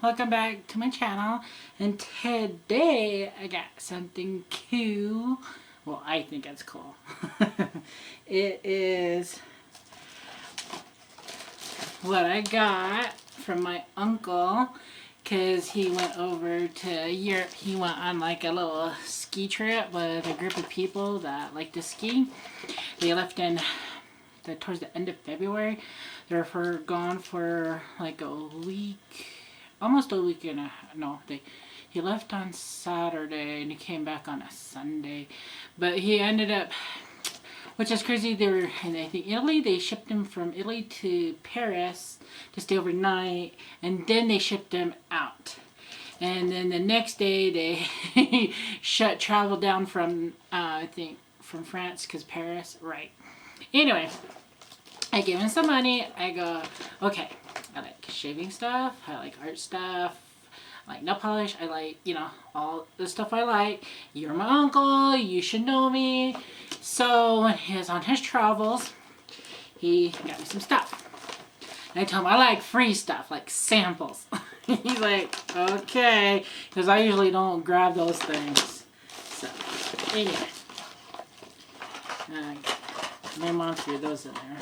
welcome back to my channel. And today I got something cool. Well, I think it's cool. It is what I got from my uncle, because he went over to Europe. He went on like a little ski trip with a group of people that like to ski. They left in towards the end of February. They're gone for like a week, almost a week and a half. No, he left on Saturday and he came back on a Sunday. But he ended up, which is crazy, they were in, I think, Italy. They shipped him from Italy to Paris to stay overnight, and then they shipped him out. And then the next day they shut travel down from, I think, from France, because Paris, right. Anyway, I gave him some money. I go, okay, I like shaving stuff, I like art stuff, I like nail polish, I like, you know, all the stuff I like. You're my uncle, you should know me. So when he was on his travels, he got me some stuff. And I told him I like free stuff, like samples. He's like, okay, because I usually don't grab those things. So, anyway. My mom threw those in there.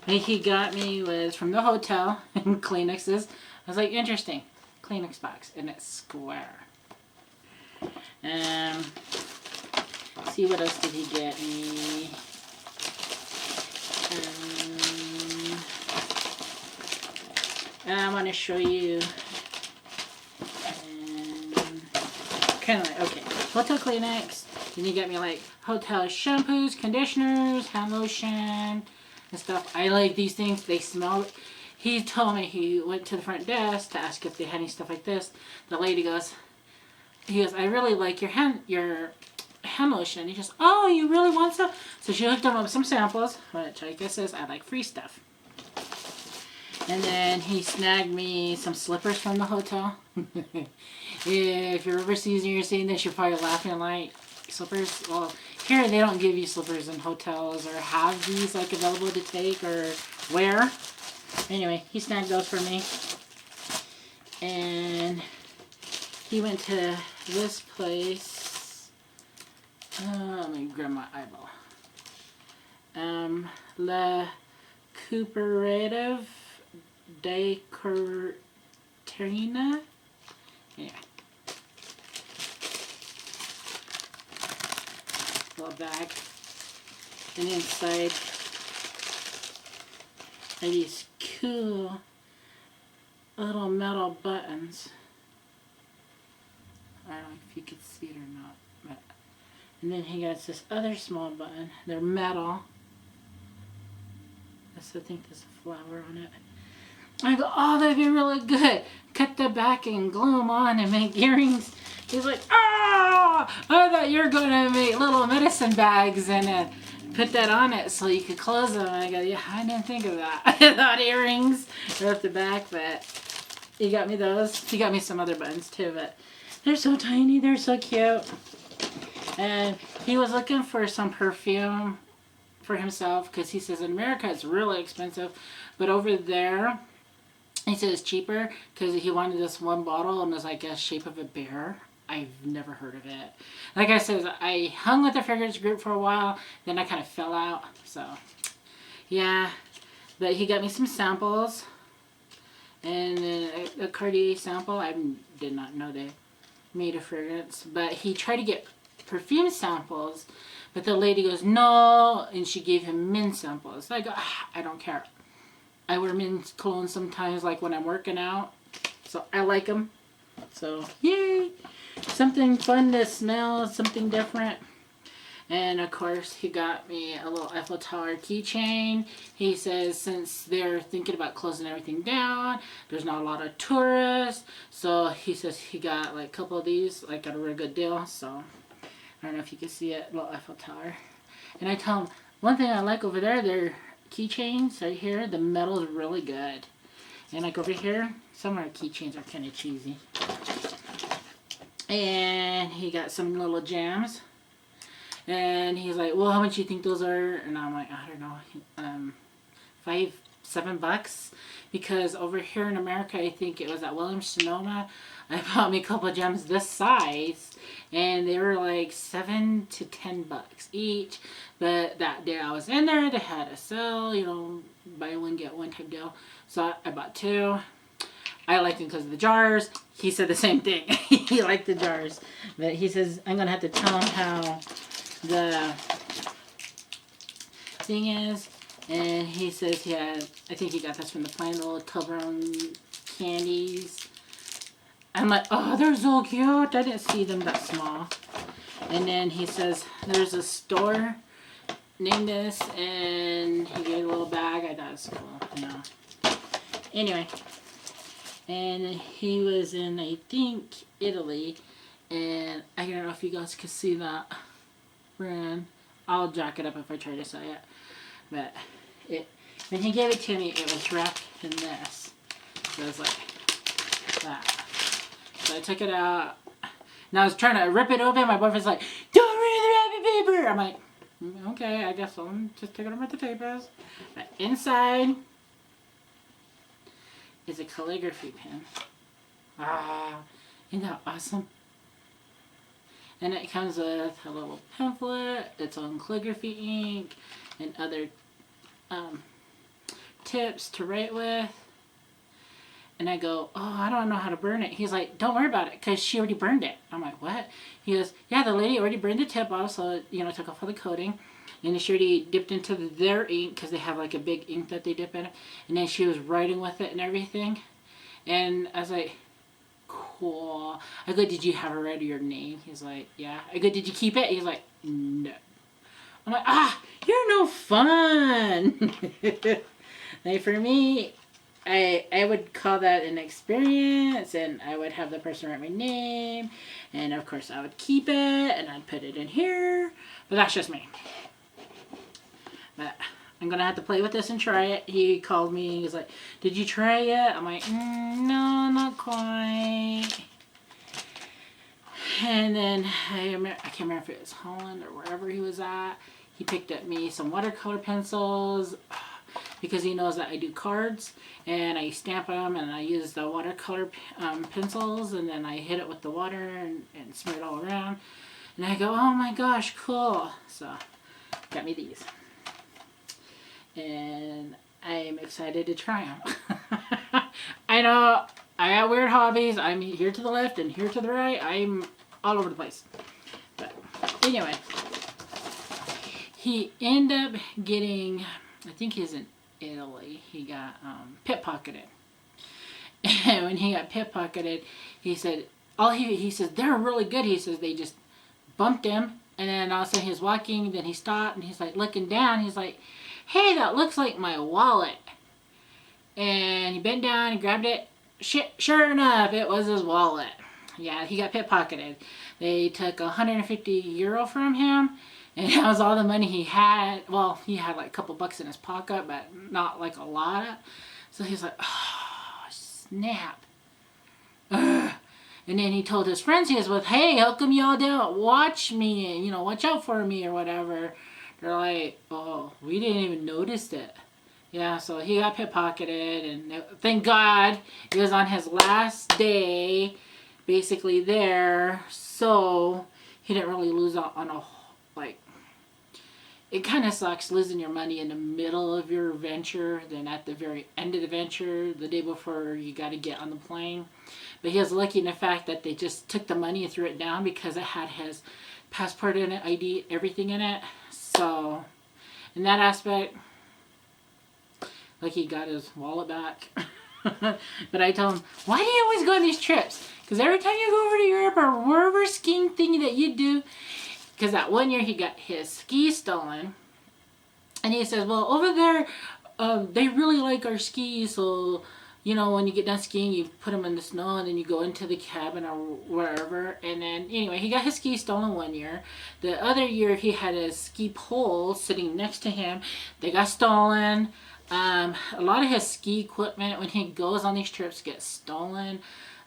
He got me was from the hotel and Kleenexes. I was like, interesting. Kleenex box, and it's square. See, what else did he get me? I want to show you. Kind of like, okay, hotel Kleenex. Then you get me like hotel shampoos, conditioners, hand lotion, and stuff. I like these things. They smell. He told me, he went to the front desk to ask if they had any stuff like this. The lady goes, I really like your hand lotion. He goes, oh, you really want some? So she hooked him up with some samples, which I guess is I like free stuff. And then he snagged me some slippers from the hotel. If you're overseas and you're seeing this, you're probably laughing like, slippers? Well, here they don't give you slippers in hotels or have these like available to take or wear. Anyway, he snagged those for me. And he went to this place. Let me grab my eyeball. La Cooperative de Cortina. Yeah. Little bag. And inside are these cool little metal buttons. I don't know if you could see it or not. But, and then he got this other small button. They're metal. I think there's a flower on it. I go, oh, that'd be really good. Cut the back and glue them on and make earrings. He's like, oh, I thought you were going to make little medicine bags and put that on it so you could close them. I go, yeah, I didn't think of that. I thought earrings right off the back, but he got me those. He got me some other buttons too, but they're so tiny. They're so cute. And he was looking for some perfume for himself, because he says in America it's really expensive, but over there he said it's cheaper, because he wanted this one bottle and it was like a shape of a bear. I've never heard of it. Like I said, I hung with the fragrance group for a while, then I kind of fell out, so yeah. But he got me some samples, and a Cartier sample. I did not know they made a fragrance, but he tried to get perfume samples, but the lady goes, no, and she gave him mint samples. I go, I don't care. I wear mint cologne sometimes, like when I'm working out, so I like them. So, yay! Something fun to smell, something different. And of course, he got me a little Eiffel Tower keychain. He says since they're thinking about closing everything down, there's not a lot of tourists, so he says he got like a couple of these, like at a really good deal. So I don't know if you can see it, little Eiffel Tower. And I tell him, one thing I like over there, their keychains right here, the metal is really good. And like over here, some of our keychains are kind of cheesy. And he got some little jams. And he's like, well, how much do you think those are? And I'm like, I don't know. $7, because over here in America, I think it was at Williams Sonoma, I bought me a couple of gems this size, and they were like $7 to $10 each. But that day I was in there, they had a sale, you know, buy one get one type deal. So I bought 2. I liked them because of the jars. He said the same thing. He liked the jars, but he says I'm gonna have to tell him how the thing is. And he says he had, I think he got this from the Plain Little Toblerone candies. I'm like, oh, they're so cute. I didn't see them that small. And then he says there's a store named this, and he gave a little bag. I thought it was cool, you know. Anyway, and he was in, I think, Italy, and I don't know if you guys could see that brand. I'll jack it up if I try to say it. But when he gave it to me, it was wrapped in this. So it was like that. So I took it out. And I was trying to rip it open. My boyfriend's like, don't read the wrapping paper. I'm like, okay, I guess I'll just take it over what the tape is. But inside is a calligraphy pen. Isn't that awesome? And it comes with a little pamphlet, its own calligraphy ink, and other tips to write with. And I go, oh, I don't know how to burn it. He's like, don't worry about it, because she already burned it. I'm like, what? He goes, yeah, the lady already burned the tip off, so it, you know, took off all the coating. And she already dipped into their ink, because they have like a big ink that they dip in. And then she was writing with it and everything. And I was like, cool. I go, did you have her write your name? He's like, yeah. I go, did you keep it? He's like, no. I'm like, you're no fun. Like, for me, I would call that an experience, and I would have the person write my name, and of course I would keep it, and I'd put it in here, but that's just me. But I'm gonna have to play with this and try it. He called me, he's like, did you try it? I'm like, no, not quite. And then I can't remember if it was Holland or wherever he was at. He picked up me some watercolor pencils, because he knows that I do cards, and I stamp them, and I use the watercolor pencils, and then I hit it with the water and smear it all around. And I go, oh my gosh, cool. So got me these, and I'm excited to try them. I know I got weird hobbies. I'm here to the left and here to the right. I'm all over the place. But anyway, he ended up getting, I think he's in Italy, he got pickpocketed. And when he got pickpocketed, he said, he says, they're really good. He says, they just bumped him, and then all of a sudden he was walking, then he stopped, and he's like looking down, he's like, hey, that looks like my wallet. And he bent down and grabbed it. Sure enough, it was his wallet. Yeah, he got pickpocketed. They took €150 from him, and that was all the money he had. Well, he had like a couple bucks in his pocket, but not like a lot. So he's like, oh, snap. Ugh. And then he told his friends he was with, hey, how come y'all don't watch me and, you know, watch out for me or whatever. They're like, oh, we didn't even notice it. Yeah, so he got pickpocketed, and thank God it was on his last day, basically there, so he didn't really lose out on a, like, it kind of sucks losing your money in the middle of your venture, then at the very end of the venture, the day before you got to get on the plane. But he was lucky in the fact that they just took the money and threw it down, because it had his passport in it, ID, everything in it. So, in that aspect, like, he got his wallet back. But I told him, why do you always go on these trips? Because every time you go over to Europe or wherever skiing thingy that you do, because that one year he got his skis stolen. And he says, well, over there, they really like our skis, so, you know, when you get done skiing, you put them in the snow, and then you go into the cabin or wherever. And then, anyway, he got his skis stolen one year. The other year, he had his ski pole sitting next to him. They got stolen. A lot of his ski equipment, when he goes on these trips, gets stolen.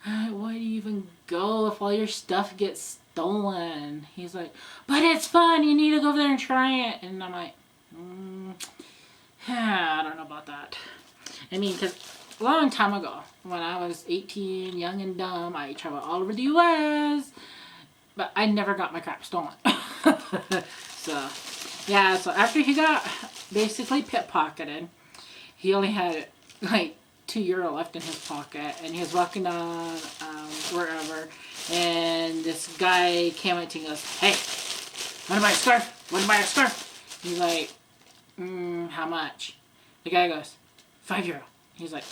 Why do you even go if all your stuff gets stolen? He's like, but it's fun. You need to go over there and try it. And I'm like, I don't know about that. I mean, because a long time ago, when I was 18, young and dumb, I traveled all over the U.S., but I never got my crap stolen. So, yeah, so after he got basically pickpocketed, he only had like €2 left in his pocket, and he was walking down wherever, and this guy came up to him and goes, "Hey, want to buy a scarf? Want to buy a scarf?" He's like, how much? The guy goes, €5. He's like,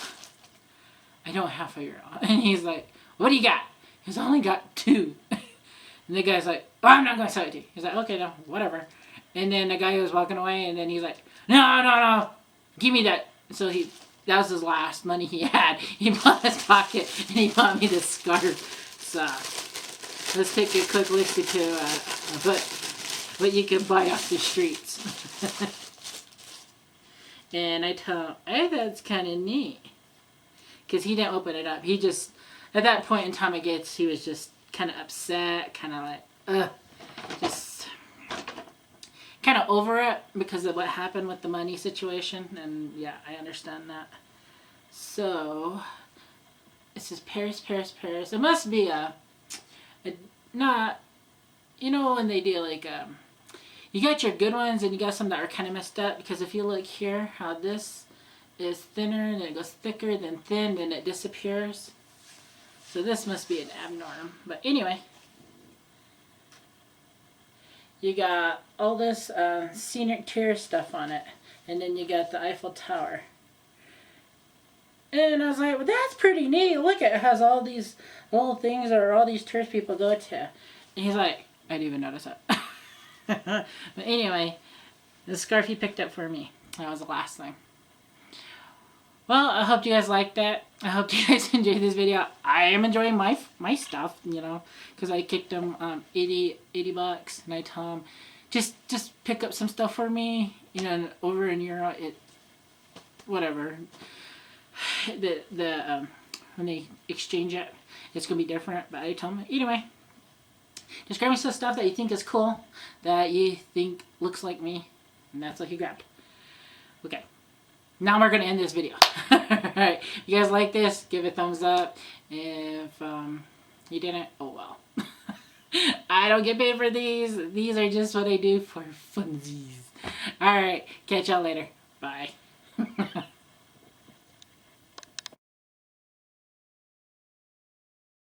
I don't have €5. And he's like, what do you got? He's only got 2. And the guy's like, oh, I'm not going to sell it to you. He's like, okay, no, whatever. And then the guy was walking away, and then he's like, no, give me that. So that was his last money he had. He bought his pocket, and he bought me this scarf. So let's take a quick look to what you can buy off the streets. And I told him, I thought it's kind of neat. Because he didn't open it up. He just, at that point in time, he was just kind of upset, kind of like, just kind of over it because of what happened with the money situation. And yeah, I understand that. So, it says Paris. It must be not, you know, when they do like, you got your good ones and you got some that are kind of messed up. Because if you look here, how this is thinner, and it goes thicker, then thin, and it disappears. So this must be an abnorm. But anyway, you got all this scenic tour stuff on it. And then you got the Eiffel Tower. And I was like, well, that's pretty neat. Look, it has all these little things or all these tourist people go to. And he's like, I didn't even notice that. But anyway, the scarf he picked up for me. That was the last thing. Well, I hope you guys liked that. I hope you guys enjoyed this video. I am enjoying my stuff, you know, because I kicked him $80, and I told him, just pick up some stuff for me, you know, over in Europe, whatever. When they exchange it, it's gonna be different. But I told him anyway. Just grab me some stuff that you think is cool, that you think looks like me, and that's what he grabbed. Okay. Now we're going to end this video. Alright, if you guys like this, give it a thumbs up. If you didn't, oh well. I don't get paid for these. These are just what I do for funsies. Alright, catch y'all later. Bye.